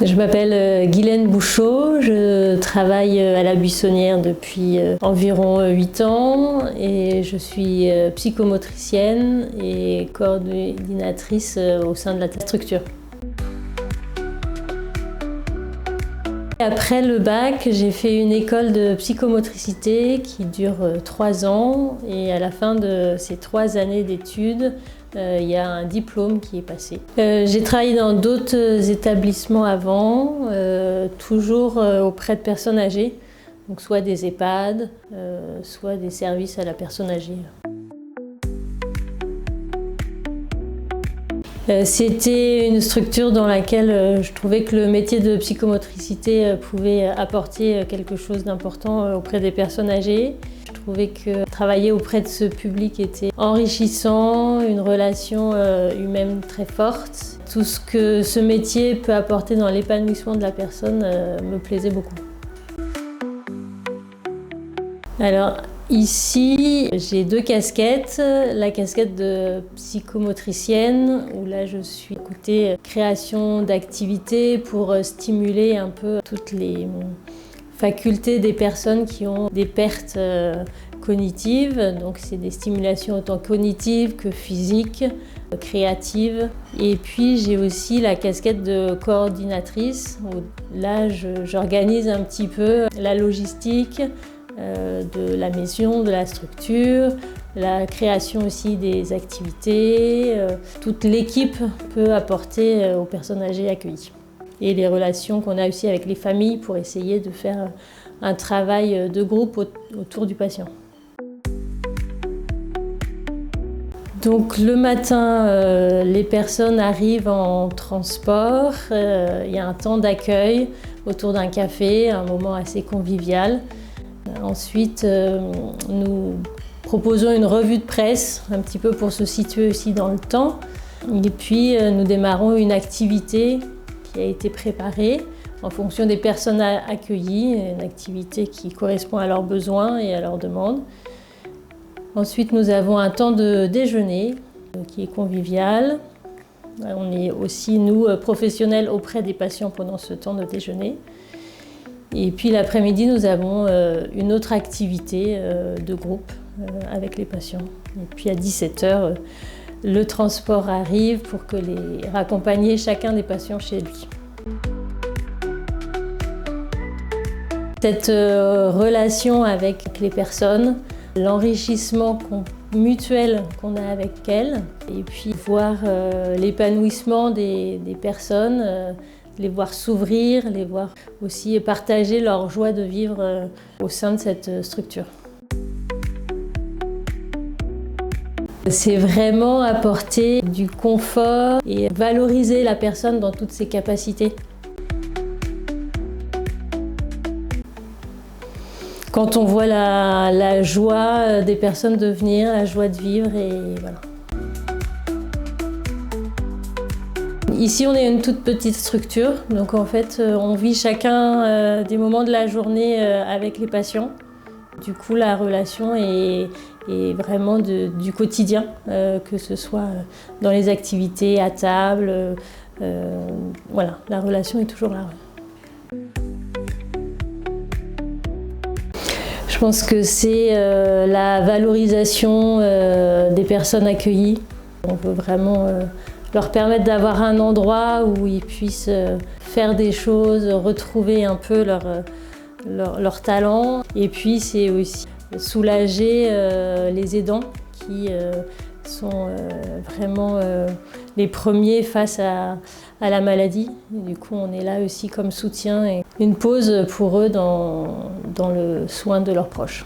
Je m'appelle Guylaine Bouchot, je travaille à la Buissonnière depuis environ 8 ans et je suis psychomotricienne et coordinatrice au sein de la structure. Après le bac, j'ai fait une école de psychomotricité qui dure 3 ans et à la fin de ces 3 années d'études, il y a un diplôme qui est passé. J'ai travaillé dans d'autres établissements avant, toujours auprès de personnes âgées, donc soit des EHPAD, soit des services à la personne âgée. C'était une structure dans laquelle je trouvais que le métier de psychomotricité pouvait apporter quelque chose d'important auprès des personnes âgées. Je trouvais que travailler auprès de ce public était enrichissant, une relation humaine très forte. Tout ce que ce métier peut apporter dans l'épanouissement de la personne me plaisait beaucoup. Alors, ici, j'ai 2 casquettes. La casquette de psychomotricienne, où là je suis côté création d'activités pour stimuler un peu toutes les facultés des personnes qui ont des pertes cognitives. Donc c'est des stimulations autant cognitives que physiques, créatives. Et puis j'ai aussi la casquette de coordinatrice, où là j'organise un petit peu la logistique, de la maison, de la structure, la création aussi des activités. Toute l'équipe peut apporter aux personnes âgées accueillies. Et les relations qu'on a aussi avec les familles pour essayer de faire un travail de groupe autour du patient. Donc le matin, les personnes arrivent en transport. Il y a un temps d'accueil autour d'un café, un moment assez convivial. Ensuite, nous proposons une revue de presse, un petit peu pour se situer aussi dans le temps. Et puis, nous démarrons une activité qui a été préparée en fonction des personnes accueillies, une activité qui correspond à leurs besoins et à leurs demandes. Ensuite, nous avons un temps de déjeuner qui est convivial. On est aussi, nous, professionnels auprès des patients pendant ce temps de déjeuner. Et puis l'après-midi, nous avons une autre activité de groupe avec les patients. Et puis à 17h, le transport arrive pour raccompagner chacun des patients chez lui. Cette relation avec les personnes, l'enrichissement mutuel qu'on a avec elles, et puis voir l'épanouissement des personnes, les voir s'ouvrir, les voir aussi partager leur joie de vivre au sein de cette structure. C'est vraiment apporter du confort et valoriser la personne dans toutes ses capacités. Quand on voit la joie des personnes de venir, la joie de vivre, et voilà. Ici, on est une toute petite structure, donc en fait, on vit chacun des moments de la journée avec les patients. Du coup, la relation est vraiment du quotidien, que ce soit dans les activités, à table. Voilà, la relation est toujours là. Je pense que c'est la valorisation des personnes accueillies. On veut vraiment leur permettre d'avoir un endroit où ils puissent faire des choses, retrouver un peu leur talent. Et puis c'est aussi soulager les aidants qui sont vraiment les premiers face à la maladie. Et du coup, on est là aussi comme soutien et une pause pour eux dans le soin de leurs proches.